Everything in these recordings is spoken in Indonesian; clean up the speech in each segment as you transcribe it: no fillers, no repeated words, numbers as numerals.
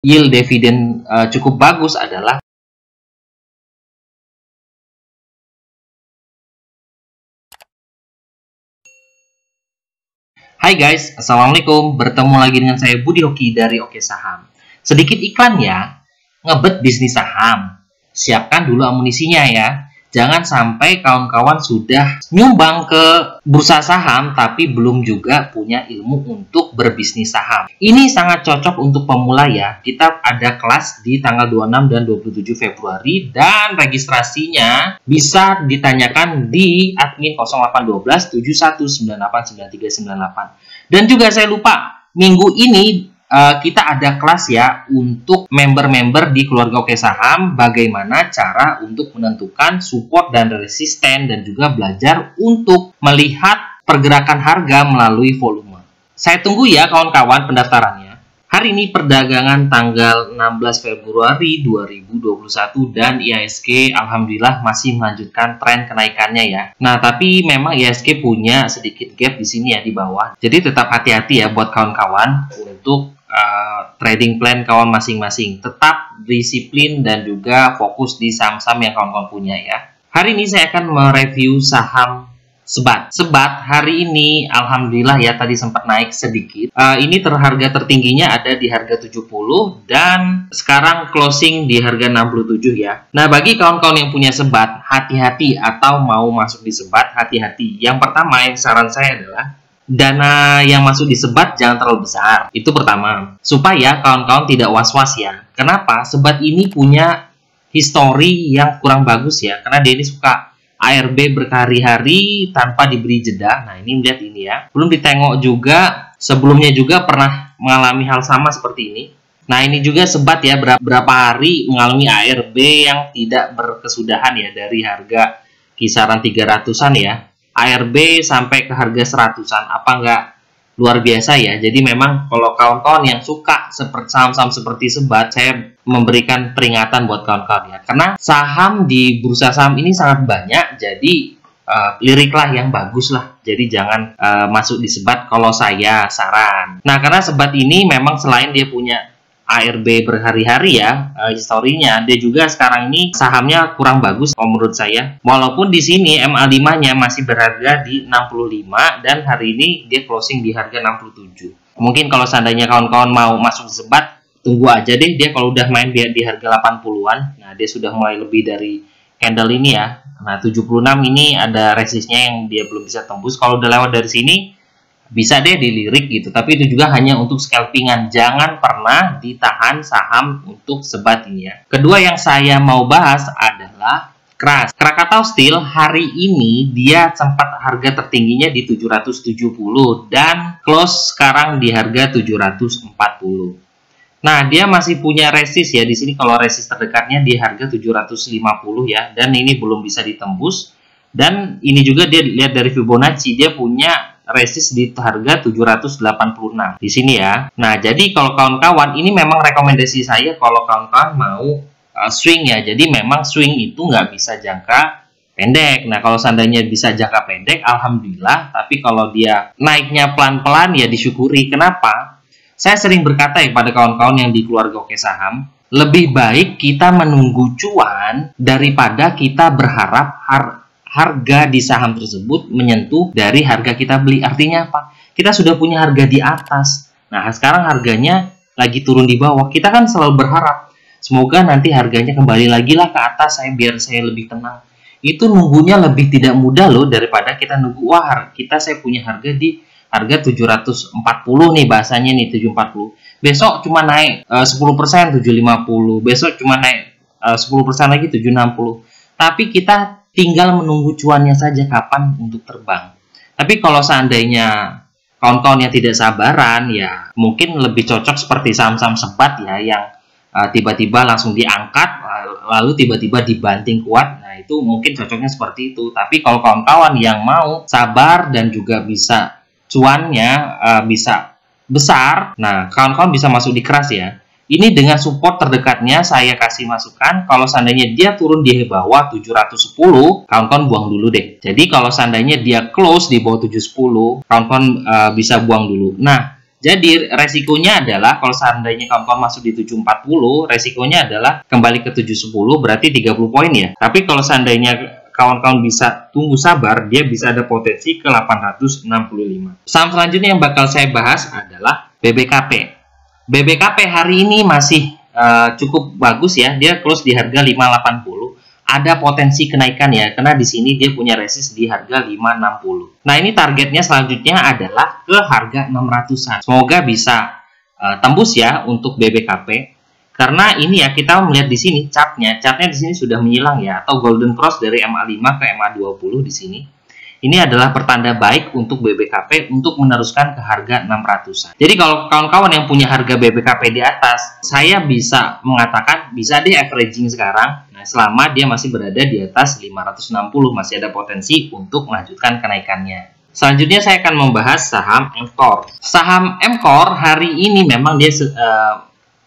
yield dividen cukup bagus adalah Hai guys, Assalamualaikum. Bertemu lagi dengan saya Budi Hoki dari Oke Saham. Sedikit iklan ya, ngebet bisnis saham. Siapkan dulu amunisinya ya. Jangan sampai kawan-kawan sudah nyumbang ke bursa saham tapi belum juga punya ilmu untuk berbisnis saham. Ini sangat cocok untuk pemula ya. Kita ada kelas di tanggal 26 dan 27 Februari dan registrasinya bisa ditanyakan di admin 0812 71989398. Dan juga saya lupa, minggu ini kita ada kelas ya untuk member-member di keluarga Oke Saham, bagaimana cara untuk menentukan support dan resisten dan juga belajar untuk melihat pergerakan harga melalui volume. Saya tunggu ya kawan-kawan pendaftarannya. Hari ini perdagangan tanggal 16 Februari 2021 dan IHSG alhamdulillah masih melanjutkan tren kenaikannya ya. Nah, tapi memang IHSG punya sedikit gap di sini ya di bawah. Jadi tetap hati-hati ya buat kawan-kawan untuk trading plan kawan masing-masing. Tetap disiplin dan juga fokus di saham-saham yang kawan-kawan punya ya. Hari ini saya akan mereview saham Sebat. Sebat hari ini alhamdulillah ya tadi sempat naik sedikit. Ini harga tertingginya ada di harga 70 dan sekarang closing di harga 67 ya. Nah, bagi kawan-kawan yang punya Sebat, hati-hati atau mau masuk di Sebat, hati-hati. Yang pertama yang saran saya adalah dana yang masuk di Sebat jangan terlalu besar. Itu pertama. Supaya kawan-kawan tidak was-was ya. Kenapa? Sebat ini punya histori yang kurang bagus ya. Karena dia ini suka ARB berhari-hari tanpa diberi jeda. Nah, ini lihat ini ya. Belum ditengok juga, sebelumnya juga pernah mengalami hal sama seperti ini. Nah, ini juga Sebat ya, berapa hari mengalami ARB yang tidak berkesudahan ya, dari harga kisaran 300-an ya. ARB sampai ke harga 100-an. Apa enggak luar biasa ya. Jadi memang kalau kawan-kawan yang suka seperti saham-saham seperti Sebat, saya memberikan peringatan buat kawan-kawan ya. Karena saham di bursa saham ini sangat banyak, jadi liriklah yang bagus lah. Jadi jangan masuk di Sebat kalau saya saran. Nah, karena Sebat ini memang selain dia punya ARB berhari-hari ya, historinya, dia juga sekarang ini sahamnya kurang bagus menurut saya. Walaupun di sini MA5-nya masih berharga di 65 dan hari ini dia closing di harga 67. Mungkin kalau seandainya kawan-kawan mau masuk di Sebat, tunggu aja deh, dia kalau udah main di harga 80-an. Nah, dia sudah mulai lebih dari candle ini ya. Nah, 76 ini ada resistnya yang dia belum bisa tembus. Kalau udah lewat dari sini, bisa deh dilirik gitu, tapi itu juga hanya untuk scalpingan. Jangan pernah ditahan saham untuk Sebat ini ya. Kedua yang saya mau bahas adalah Kras. Krakatau Steel hari ini dia sempat harga tertingginya di 770 dan close sekarang di harga 740. Nah, dia masih punya resist ya di sini. Kalau resist terdekatnya di harga 750 ya, dan ini belum bisa ditembus. Dan ini juga dia lihat dari Fibonacci, dia punya resist di harga 786 di sini ya. Nah, jadi kalau kawan-kawan ini memang rekomendasi saya kalau kawan-kawan mau swing ya. Jadi memang swing itu nggak bisa jangka pendek. Nah, kalau seandainya bisa jangka pendek, alhamdulillah. Tapi kalau dia naiknya pelan-pelan ya disyukuri. Kenapa? Saya sering berkata ya pada kawan-kawan yang di keluarga Oke Saham, lebih baik kita menunggu cuan daripada kita berharap harga di saham tersebut menyentuh dari harga kita beli. Artinya apa? Kita sudah punya harga di atas. Nah, sekarang harganya lagi turun di bawah. Kita kan selalu berharap semoga nanti harganya kembali lagi lah ke atas, biar saya lebih tenang. Itu nunggunya lebih tidak mudah loh daripada kita nunggu, wah saya punya harga di harga 740 nih, bahasanya nih 740. Besok cuma naik 10%, 750. Besok cuma naik 10% lagi 760. Tapi kita tinggal menunggu cuannya saja kapan untuk terbang. Tapi kalau seandainya kawan-kawan yang tidak sabaran, ya mungkin lebih cocok seperti saham-saham Sebat ya, yang tiba-tiba langsung diangkat, lalu tiba-tiba dibanting kuat. Nah, itu mungkin cocoknya seperti itu. Tapi kalau kawan-kawan yang mau sabar dan juga bisa cuannya bisa besar, nah kawan-kawan bisa masuk di Kras ya. Ini dengan support terdekatnya saya kasih masukan, kalau seandainya dia turun di bawah 710, kawan-kawan buang dulu deh. Jadi kalau seandainya dia close di bawah 710, kawan-kawan bisa buang dulu. Nah, Jadi resikonya adalah kalau seandainya kawan-kawan masuk di 740, resikonya adalah kembali ke 710 berarti 30 poin ya. Tapi kalau seandainya kawan-kawan bisa tunggu sabar, dia bisa ada potensi ke 865. Saham selanjutnya yang bakal saya bahas adalah BBKP. BBKP hari ini masih cukup bagus ya, dia close di harga 580. Ada potensi kenaikan ya, karena di sini dia punya resist di harga 560. Nah, ini targetnya selanjutnya adalah ke harga 600-an. Semoga bisa tembus ya untuk BBKP. Karena ini ya, kita melihat di sini chartnya di sini sudah menyilang ya, atau golden cross dari MA5 ke MA20 di sini. Ini adalah pertanda baik untuk BBKP untuk meneruskan ke harga 600-an. Jadi kalau kawan-kawan yang punya harga BBKP di atas, saya bisa mengatakan bisa di averaging sekarang. Nah, selama dia masih berada di atas 560, masih ada potensi untuk melanjutkan kenaikannya. Selanjutnya saya akan membahas saham M-Core. Saham M-Core hari ini memang dia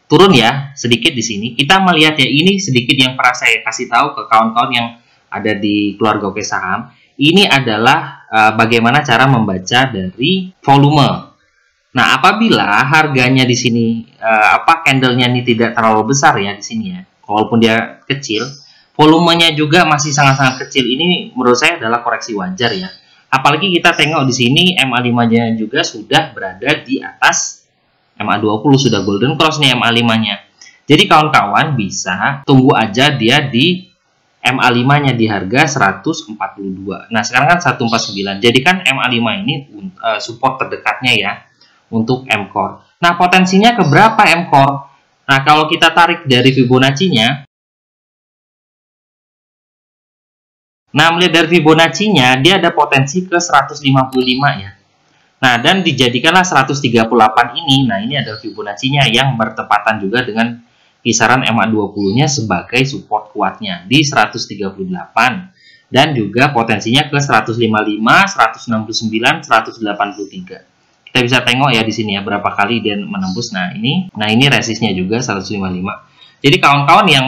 turun ya sedikit di sini. Kita melihat ya, ini sedikit yang pernah saya kasih tahu ke kawan-kawan yang ada di keluarga Oke Saham. Ini adalah bagaimana cara membaca dari volume. Nah, apabila harganya di sini candlenya ini tidak terlalu besar ya di sini ya, walaupun dia kecil, volumenya juga masih sangat-sangat kecil. Ini menurut saya adalah koreksi wajar ya. Apalagi kita tengok di sini MA5-nya juga sudah berada di atas MA20, sudah golden cross nih MA5-nya. Jadi kawan-kawan bisa tunggu aja dia di MA5-nya di harga 142. Nah, sekarang kan 149. Jadi kan MA5 ini support terdekatnya ya untuk M-Core. Nah, potensinya ke berapa M-Core? Nah, kalau kita tarik dari Fibonacci-nya, nah, melihat dari Fibonacci-nya, dia ada potensi ke 155 ya. Nah, dan dijadikanlah 138 ini. Nah, ini adalah Fibonacci-nya yang bertepatan juga dengan kisaran MA20-nya sebagai support kuatnya di 138 dan juga potensinya ke 155, 169, 183. Kita bisa tengok ya di sini ya berapa kali dia menembus. Nah, ini resistnya juga 155. Jadi kawan-kawan yang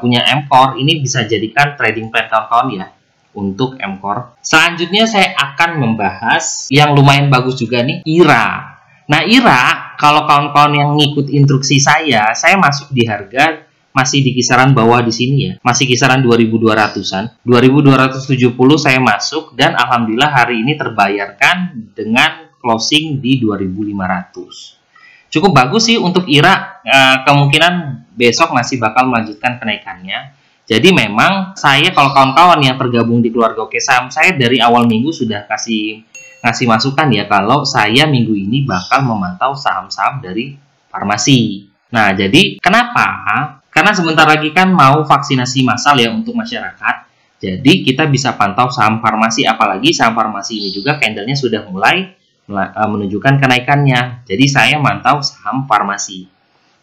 punya M-Core ini bisa jadikan trading plan kawan-kawan ya untuk M-Core. Selanjutnya saya akan membahas yang lumayan bagus juga nih, IRA. Nah, IRA, kalau kawan-kawan yang ngikut instruksi saya masuk di harga masih di kisaran bawah di sini ya. Masih kisaran 2200-an. 2270 saya masuk dan alhamdulillah hari ini terbayarkan dengan closing di 2500. Cukup bagus sih untuk IRA. Kemungkinan besok masih bakal melanjutkan kenaikannya. Jadi memang saya kalau kawan-kawan yang tergabung di keluarga Oke Saham, saya dari awal minggu sudah ngasih masukan ya kalau saya minggu ini bakal memantau saham-saham dari farmasi. Nah, jadi kenapa? Karena sebentar lagi kan mau vaksinasi massal ya untuk masyarakat. Jadi kita bisa pantau saham farmasi, apalagi saham farmasi ini juga candlenya sudah mulai menunjukkan kenaikannya. Jadi saya mantau saham farmasi.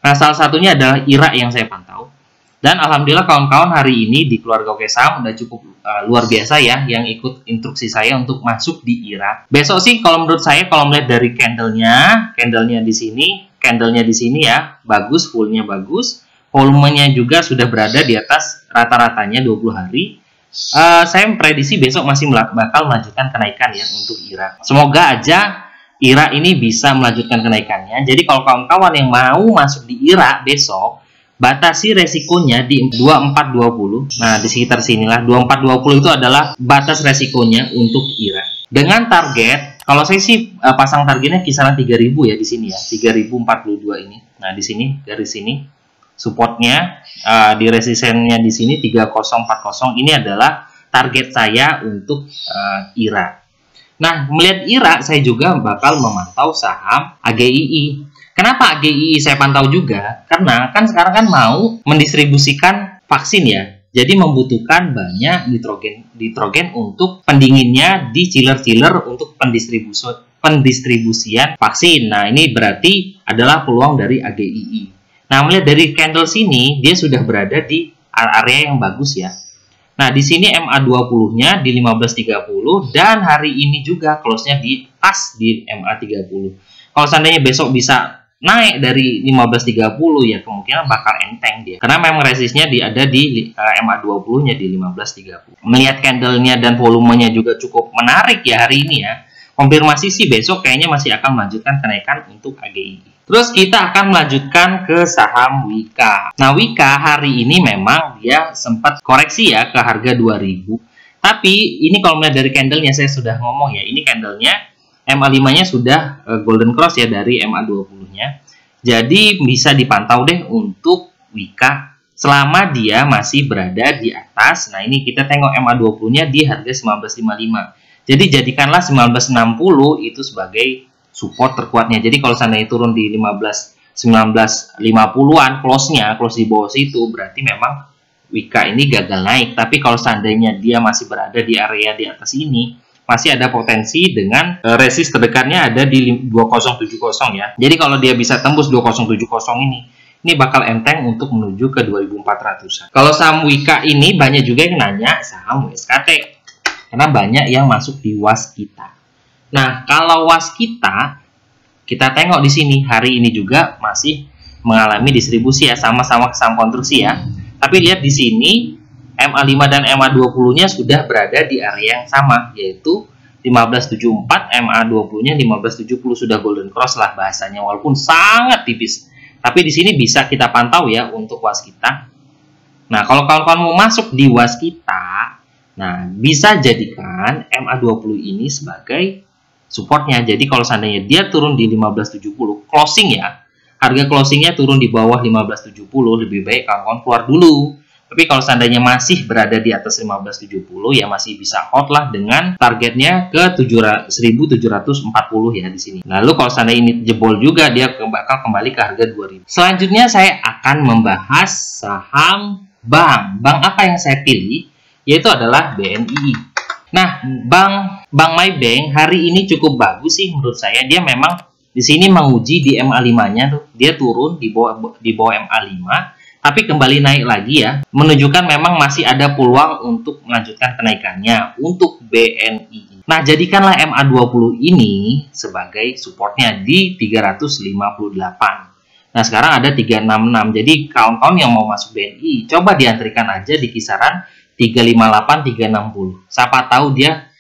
Nah, salah satunya adalah IRA yang saya pantau. Dan alhamdulillah kawan-kawan hari ini di keluarga Oke Saham udah cukup luar biasa ya yang ikut instruksi saya untuk masuk di IRA. Besok sih kalau menurut saya kalau melihat dari candlenya di sini ya bagus, fullnya bagus, volumenya juga sudah berada di atas rata-ratanya 20 hari. Saya memprediksi besok masih bakal melanjutkan kenaikan ya untuk IRA. Semoga aja IRA ini bisa melanjutkan kenaikannya. Jadi kalau kawan-kawan yang mau masuk di IRA besok, batasi resikonya di 2420. Nah, di sekitar sinilah 2420 itu adalah batas resikonya untuk IRA. Dengan target, kalau saya sih pasang targetnya kisaran 3000 ya di sini ya, 3042 ini. Nah, di sini garis sini supportnya di resistennya di sini 3040. Ini adalah target saya untuk IRA. Nah, melihat IRA saya juga bakal memantau saham AGII. Kenapa AGII saya pantau juga? Karena kan sekarang kan mau mendistribusikan vaksin ya. Jadi membutuhkan banyak nitrogen untuk pendinginnya di chiller-chiller untuk pendistribusian vaksin. Nah, ini berarti adalah peluang dari AGII. Nah, melihat dari candle sini, dia sudah berada di area yang bagus ya. Nah, di sini MA20-nya di 1530 dan hari ini juga close-nya di pas di MA30. Kalau seandainya besok bisa naik dari 1530 ya kemungkinan bakal enteng dia. Karena memang resistnya ada di MA20-nya di 1530. Melihat candlenya dan volumenya juga cukup menarik ya hari ini ya. konfirmasi sih besok kayaknya masih akan melanjutkan kenaikan untuk AGI. Terus kita akan melanjutkan ke saham Wika. Nah, Wika hari ini memang dia sempat koreksi ya ke harga 2000. Tapi ini kalau melihat dari candlenya, saya sudah ngomong ya, ini candlenya MA5-nya sudah golden cross ya dari MA20-nya. Jadi bisa dipantau deh untuk Wika selama dia masih berada di atas. Nah, ini kita tengok MA20-nya di harga 1955. Jadi jadikanlah 1960 itu sebagai support terkuatnya. Jadi kalau seandainya turun di 1950-an close di bawah situ, berarti memang Wika ini gagal naik. Tapi kalau seandainya dia masih berada di area di atas ini, masih ada potensi dengan resist terdekatnya ada di 2070 ya. Jadi kalau dia bisa tembus 2070 ini bakal enteng untuk menuju ke 2400-an. Kalau saham Wika ini banyak juga yang nanya saham WSKT. Karena banyak yang masuk di waskita. Nah, kalau waskita, kita tengok di sini hari ini juga masih mengalami distribusi ya, sama-sama saham konstruksi ya. Tapi lihat di sini MA5 dan MA20-nya sudah berada di area yang sama, yaitu 1574, MA20-nya 1570 sudah golden cross lah bahasanya, walaupun sangat tipis. Tapi di sini bisa kita pantau ya untuk waskita. Nah, kalau kawan-kawan mau masuk di waskita, nah, bisa jadikan MA20 ini sebagai supportnya. Jadi kalau seandainya dia turun di 1570 closing ya, harga closingnya turun di bawah 1570, lebih baik kawan-kawan keluar dulu. Tapi kalau seandainya masih berada di atas 1570 ya masih bisa hold lah dengan targetnya ke 1740 ya di sini. Lalu kalau seandainya ini jebol juga, dia bakal kembali ke harga 2000. Selanjutnya saya akan membahas saham bank. Bank apa yang saya pilih? Yaitu adalah BNI. Nah, Bank MyBank hari ini cukup bagus sih menurut saya. Dia memang di sini menguji di MA5-nya tuh. Dia turun di bawah MA5, tapi kembali naik lagi ya. Menunjukkan memang masih ada peluang untuk melanjutkan kenaikannya untuk BNI. Nah, jadikanlah MA20 ini sebagai supportnya di 358. Nah, sekarang ada 366. Jadi, kawan-kawan yang mau masuk BNI, coba diantrikan aja di kisaran 358, 360. Siapa tahu dia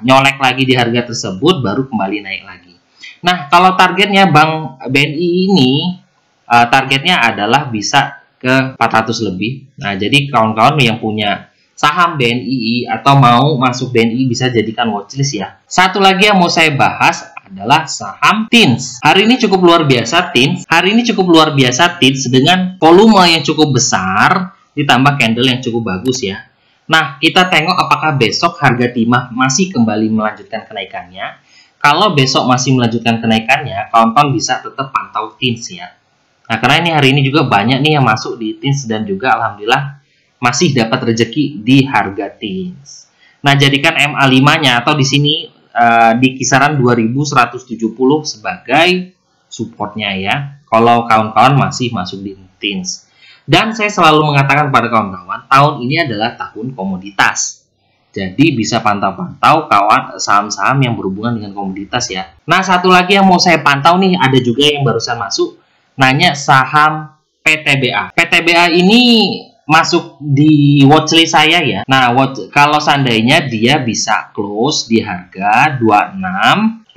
nyolek lagi di harga tersebut, baru kembali naik lagi. Nah, kalau targetnya Bank BNI ini, targetnya adalah bisa ke 400 lebih. Nah, jadi kawan-kawan yang punya saham BNI atau mau masuk BNI bisa jadikan watchlist ya. Satu lagi yang mau saya bahas adalah saham TINS. Hari ini cukup luar biasa TINS. Dengan volume yang cukup besar ditambah candle yang cukup bagus ya. Nah, kita tengok apakah besok harga timah masih kembali melanjutkan kenaikannya. Kalau besok masih melanjutkan kenaikannya, kawan-kawan bisa tetap pantau TINS ya. Nah, karena ini hari ini juga banyak nih yang masuk di TINS dan juga alhamdulillah masih dapat rezeki di harga TINS. Nah, jadikan MA5-nya atau di sini di kisaran 2170 sebagai supportnya ya. Kalau kawan-kawan masih masuk di TINS. Dan saya selalu mengatakan kepada kawan-kawan, tahun ini adalah tahun komoditas. Jadi bisa pantau-pantau kawan saham-saham yang berhubungan dengan komoditas ya. Nah, satu lagi yang mau saya pantau nih, ada juga yang barusan masuk, nanya saham PTBA. PTBA ini masuk di watchlist saya ya. Nah, kalau seandainya dia bisa close di harga 2640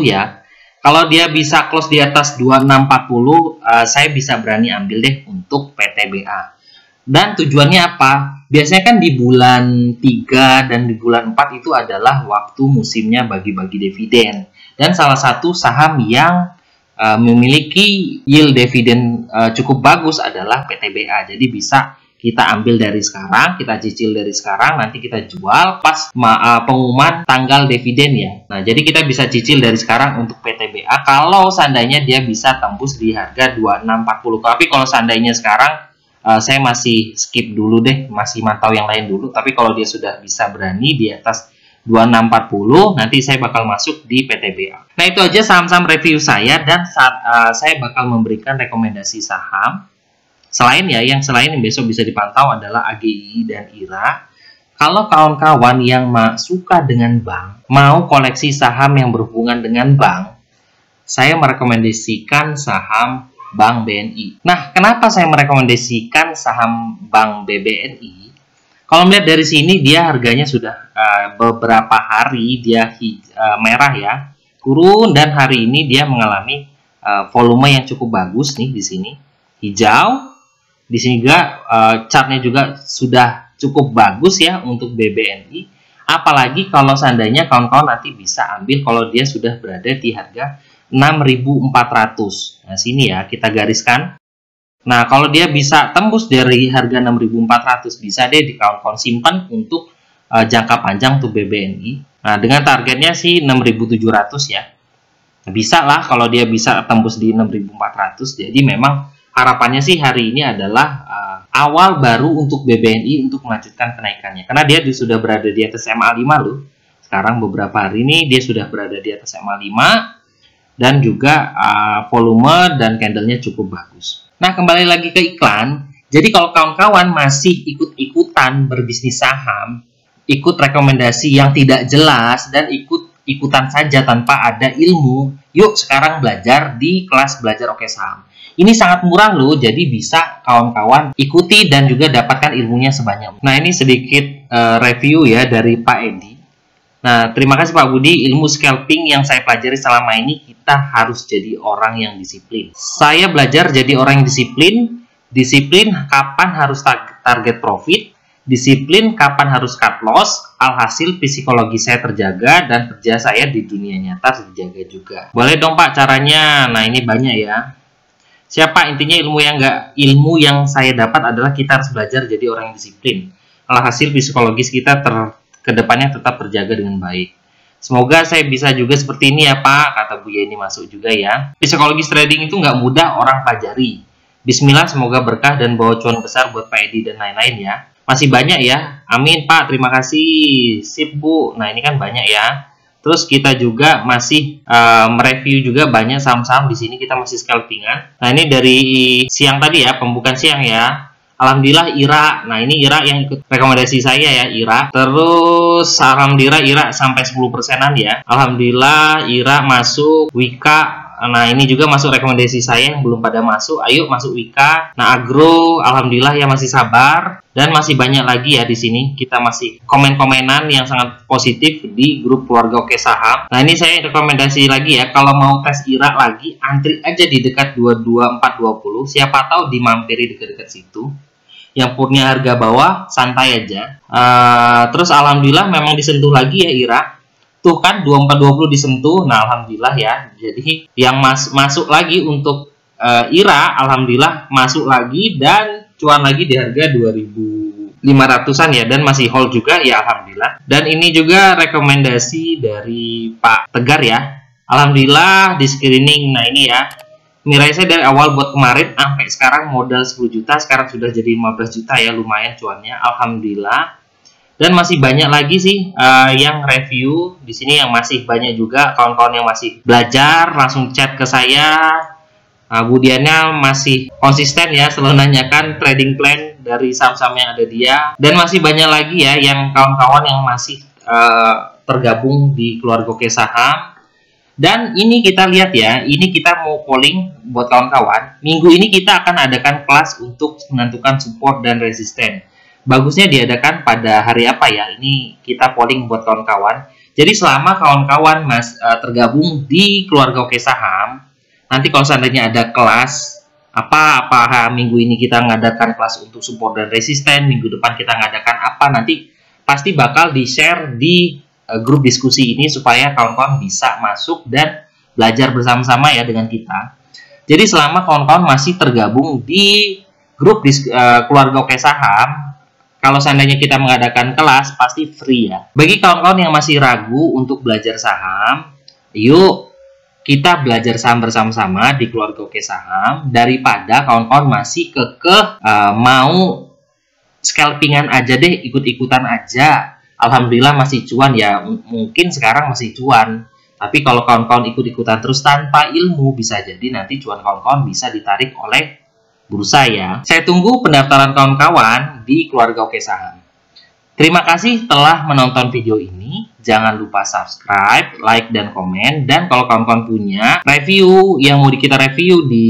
ya. Kalau dia bisa close di atas 2640, saya bisa berani ambil deh untuk PTBA. Dan tujuannya apa? Biasanya kan di bulan 3 dan di bulan 4 itu adalah waktu musimnya bagi-bagi dividen. Dan salah satu saham yang memiliki yield dividen cukup bagus adalah PTBA. Jadi bisa kita ambil dari sekarang, kita cicil dari sekarang, nanti kita jual pas pengumuman tanggal dividen ya. Nah, jadi kita bisa cicil dari sekarang untuk PTBA kalau seandainya dia bisa tembus di harga 2640. Tapi kalau seandainya sekarang saya masih skip dulu deh, masih mantau yang lain dulu. Tapi kalau dia sudah bisa berani di atas 2640, nanti saya bakal masuk di PTBA. Nah, itu aja saham-saham review saya, dan saya bakal memberikan rekomendasi saham. Selain yang besok bisa dipantau adalah AGI dan IRA. Kalau kawan-kawan yang suka dengan bank, mau koleksi saham yang berhubungan dengan bank, saya merekomendasikan saham Bank BNI. Nah, kenapa saya merekomendasikan saham Bank BBNI? Kalau melihat dari sini dia harganya sudah beberapa hari dia merah ya, turun, dan hari ini dia mengalami volume yang cukup bagus nih di sini hijau. Di sini juga chartnya juga sudah cukup bagus ya untuk BBNI. Apalagi kalau seandainya kawan-kawan nanti bisa ambil kalau dia sudah berada di harga 6.400. Nah, sini ya kita gariskan. Nah, kalau dia bisa tembus dari harga 6.400, bisa deh di kawan-kawan simpan untuk jangka panjang tuh BBNI. Nah, dengan targetnya sih 6.700 ya. Nah, bisa lah kalau dia bisa tembus di 6.400. Jadi memang harapannya sih hari ini adalah awal baru untuk BBNI untuk melanjutkan kenaikannya. Karena dia sudah berada di atas MA5 loh. Sekarang beberapa hari ini dia sudah berada di atas MA5 dan juga volume dan candlenya cukup bagus. Nah, kembali lagi ke iklan. Jadi kalau kawan-kawan masih ikut-ikutan berbisnis saham, ikut rekomendasi yang tidak jelas dan ikutan saja tanpa ada ilmu, yuk sekarang belajar di kelas Belajar Oke Saham. Ini sangat murah loh, jadi bisa kawan-kawan ikuti dan juga dapatkan ilmunya sebanyak. Nah, ini sedikit review ya dari Pak Edi. Nah, terima kasih Pak Budi. Ilmu scalping yang saya pelajari selama ini, kita harus jadi orang yang disiplin. Saya belajar jadi orang yang disiplin kapan harus target profit, disiplin kapan harus cut loss, alhasil psikologi saya terjaga dan kerja saya di dunia nyata terjaga juga. Boleh dong Pak caranya? Nah, ini banyak ya. Siapa intinya ilmu yang saya dapat adalah kita harus belajar jadi orang yang disiplin. Alhasil psikologis kita kedepannya tetap terjaga dengan baik. Semoga saya bisa juga seperti ini ya Pak, kata Bu Yeni masuk juga ya. Psikologis trading itu nggak mudah orang pelajari. Bismillah, semoga berkah dan bawa cuan besar buat Pak Edi dan lain-lain ya. Masih banyak ya. Amin Pak, terima kasih. Sip Bu. Nah, ini kan banyak ya. Terus kita juga masih mereview juga banyak saham-saham di sini, kita masih scalpingan. Nah, ini dari siang tadi ya, pembukaan siang ya. Alhamdulillah IRA. Nah, ini IRA yang ikut rekomendasi saya ya, IRA. Terus alhamdulillah IRA sampai 10%-an ya. Alhamdulillah IRA masuk, Wika. Nah, ini juga masuk rekomendasi saya yang belum pada masuk. Ayo masuk Wika. Nah, Agro alhamdulillah ya masih sabar, dan masih banyak lagi ya di sini. Kita masih komen-komenan yang sangat positif di grup Keluarga Oke Saham. Nah, ini saya rekomendasi lagi ya, kalau mau tes IRA lagi, antri aja di dekat 22420. Siapa tahu dimampiri dekat-dekat situ. Yang punya harga bawah santai aja. Terus alhamdulillah memang disentuh lagi ya IRA. Tuh kan 2420 disentuh. Nah, alhamdulillah ya. Jadi yang masuk lagi untuk IRA alhamdulillah masuk lagi dan cuan lagi di harga 2.500-an ya, dan masih hold juga ya alhamdulillah. Dan ini juga rekomendasi dari Pak Tegar ya. Alhamdulillah di screening. Nah, ini ya. Nilai saya dari awal buat kemarin sampai sekarang modal 10 juta, sekarang sudah jadi 15 juta ya, lumayan cuannya, alhamdulillah. Dan masih banyak lagi sih yang review di sini, yang masih banyak juga kawan-kawan yang masih belajar, langsung chat ke saya. Bu Diana masih konsisten ya, selalu nanyakan trading plan dari saham-saham yang ada dia. Dan masih banyak lagi ya yang kawan-kawan yang masih tergabung di Keluarga Oke Saham. Dan ini kita lihat ya, ini kita mau polling buat kawan-kawan. Minggu ini kita akan adakan kelas untuk menentukan support dan resisten. Bagusnya diadakan pada hari apa ya? Ini kita polling buat kawan-kawan. Jadi selama kawan-kawan tergabung di Keluarga Oke Saham, nanti kalau seandainya ada kelas apa minggu ini kita ngadakan kelas untuk support dan resisten, minggu depan kita ngadakan apa, nanti pasti bakal di-share di grup diskusi ini supaya kawan-kawan bisa masuk dan belajar bersama-sama ya dengan kita. Jadi selama kawan-kawan masih tergabung di grup Keluarga Oke Saham, kalau seandainya kita mengadakan kelas pasti free ya. Bagi kawan-kawan yang masih ragu untuk belajar saham, yuk kita belajar saham bersama-sama di Keluarga Oke Saham, daripada kawan-kawan masih mau scalpingan aja deh, ikut-ikutan aja. Alhamdulillah masih cuan ya, mungkin sekarang masih cuan. Tapi kalau kawan-kawan ikut-ikutan terus tanpa ilmu, bisa jadi nanti cuan kawan-kawan bisa ditarik oleh bursa ya. Saya tunggu pendaftaran kawan-kawan di Keluarga Oke Saham. Terima kasih telah menonton video ini. Jangan lupa subscribe, like, dan komen. Dan kalau kawan-kawan punya review yang mau kita review di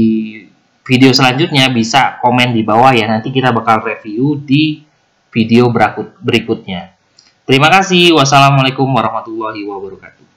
video selanjutnya, bisa komen di bawah ya. Nanti kita bakal review di video berikutnya. Terima kasih. Wassalamualaikum warahmatullahi wabarakatuh.